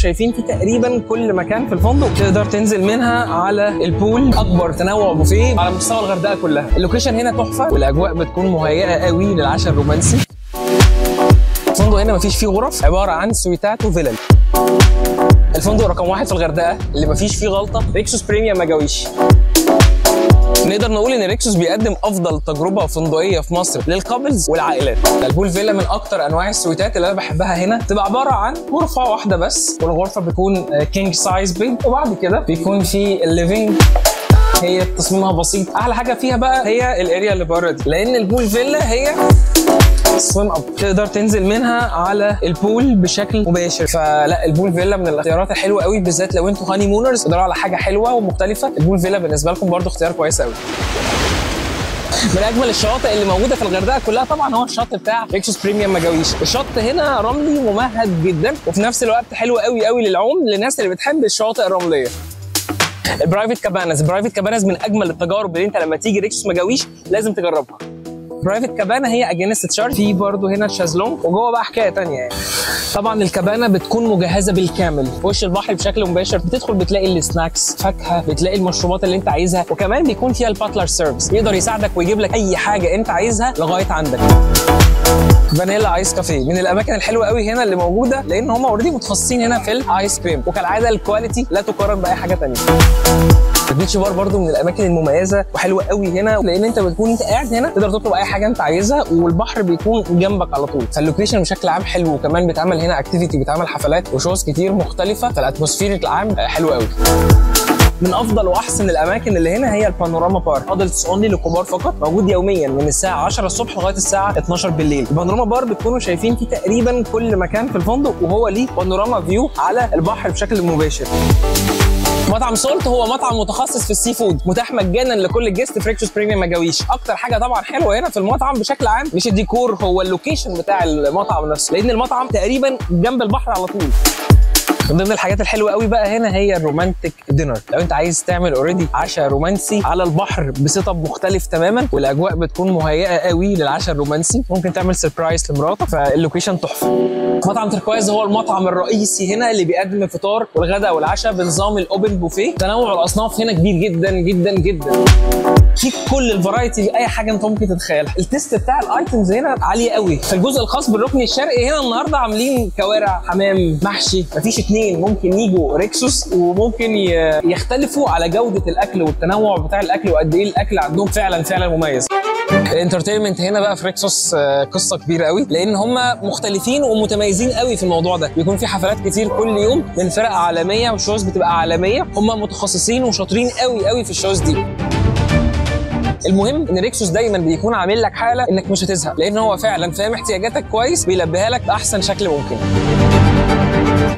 شايفين في تقريبا كل مكان في الفندق تقدر تنزل منها على البول. اكبر تنوع بوفيه على مستوى الغردقه كلها. اللوكيشن هنا تحفه والاجواء بتكون مهيئه قوي للعشاء الرومانسي. الفندق هنا مفيش فيه غرف، عباره عن سويتات وفيلل. الفندق رقم 1 في الغردقه اللي مفيش فيه غلطه ريكسوس بريميوم مجاويش. نقدر نقول ان ريكسوس بيقدم افضل تجربه فندقيه في مصر للكابلز والعائلات. البول فيلا من اكتر انواع السويتات اللي انا بحبها هنا، تبقى عباره عن غرفه واحده بس، والغرفه بتكون كينج سايز بيد، وبعد كده بيكون في الليفينج. هي تصميمها بسيط. احلى حاجه فيها بقى هي الاريا اللي بره دي، لان البول فيلا هي سويم اب، تقدر تنزل منها على البول بشكل مباشر. فلا البول فيلا من الاختيارات الحلوه قوي، بالذات لو انتوا هاني مونرز تقدروا على حاجه حلوه ومختلفه. البول فيلا بالنسبه لكم برضو اختيار كويس قوي. من اجمل الشواطئ اللي موجوده في الغردقه كلها طبعا هو الشط بتاع ريكسوس بريميوم مجاويش. الشط هنا رملي ممهد جدا، وفي نفس الوقت حلو قوي قوي للعوم للناس اللي بتحب الشواطئ الرمليه. البرايفت كابانز من اجمل التجارب اللي انت لما تيجي ريكسوس مجاويش لازم تجربها. برايفت كابانا هي اجينست تشارج. في برضه هنا الشازلونج، وجوه بقى حكايه ثانيه يعني. طبعا الكابانا بتكون مجهزه بالكامل في وش البحر بشكل مباشر. بتدخل بتلاقي السناكس، فاكهه، بتلاقي المشروبات اللي انت عايزها، وكمان بيكون فيها الباتلر سيرفيس يقدر يساعدك ويجيب لك اي حاجه انت عايزها لغايه عندك. فانيلا ايس كافيه من الاماكن الحلوه قوي هنا اللي موجوده، لان هم اوريدي متخصصين هنا في الايس كريم، وكالعاده الكواليتي لا تقارن باي حاجه ثانيه. البيتش بار برضو من الاماكن المميزه وحلوه قوي هنا، لان انت بتكون انت قاعد هنا تقدر تطلب اي حاجه انت عايزها، والبحر بيكون جنبك على طول. فاللوكيشن بشكل عام حلو، وكمان بيتعمل هنا اكتيفيتي، بيتعمل حفلات وشوز كتير مختلفه، فالاتموسفير العام حلو قوي. من افضل واحسن الاماكن اللي هنا هي البانوراما بار، ادلتس اونلي للكبار فقط، موجود يوميا من الساعه 10 الصبح لغايه الساعه 12 بالليل. البانوراما بار بتكونوا شايفين فيه تقريبا كل مكان في الفندق، وهو ليه بانوراما فيو على البحر بشكل مباشر. مطعم سولت هو مطعم متخصص في السي فود، متاح مجانا لكل الجست في ريكسوس بريميوم مجاويش. اكتر حاجه طبعا حلوه هنا في المطعم بشكل عام مش الديكور، هو اللوكيشن بتاع المطعم نفسه، لان المطعم تقريبا جنب البحر على طول. من ضمن الحاجات الحلوه قوي بقى هنا هي الرومانتيك دينر. لو انت عايز تعمل اوريدي عشاء رومانسي على البحر بسيت اب مختلف تماما، والاجواء بتكون مهيئه قوي للعشاء الرومانسي، ممكن تعمل سربرايز لمراتك، فاللوكيشن تحفه. مطعم تركواز هو المطعم الرئيسي هنا اللي بيقدم الفطار والغداء والعشاء بنظام الاوبن بوفيه. تنوع الاصناف هنا كبير جدا جدا جدا، في كل الفرايتي، اي حاجه انت ممكن تتخيلها. التيست بتاع الايتمز هنا عاليه قوي. في الجزء الخاص بالركن الشرقي هنا النهارده عاملين كوارع، حمام، محشي. مفيش اتنين ممكن يجوا ريكسوس وممكن يختلفوا على جوده الاكل والتنوع بتاع الاكل، وقد ايه الاكل عندهم فعلا مميز. الانترتينمنت هنا بقى في ريكسوس قصه كبيره قوي، لان هم مختلفين ومتميزين قوي في الموضوع ده. بيكون في حفلات كتير كل يوم من فرق عالميه، والشوز بتبقى عالميه. هم متخصصين وشاطرين قوي في الشوز دي. المهم ان ريكسوس دايما بيكون عامل لك حاله انك مش هتزهق، لان هو فعلا فاهم احتياجاتك كويس، بيلبيها لك باحسن شكل ممكن.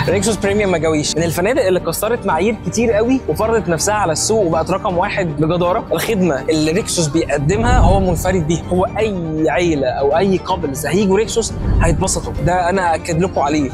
ريكسوس بريميوم مجاويش من الفنادق اللي كسرت معايير كتير قوي وفرضت نفسها على السوق وبقت رقم 1 بجداره. الخدمه اللي ريكسوس بيقدمها هو منفرد بيها. هو اي عيله او اي كابلز هيجوا ريكسوس هيتبسطوا، ده انا اكد لكم عليه.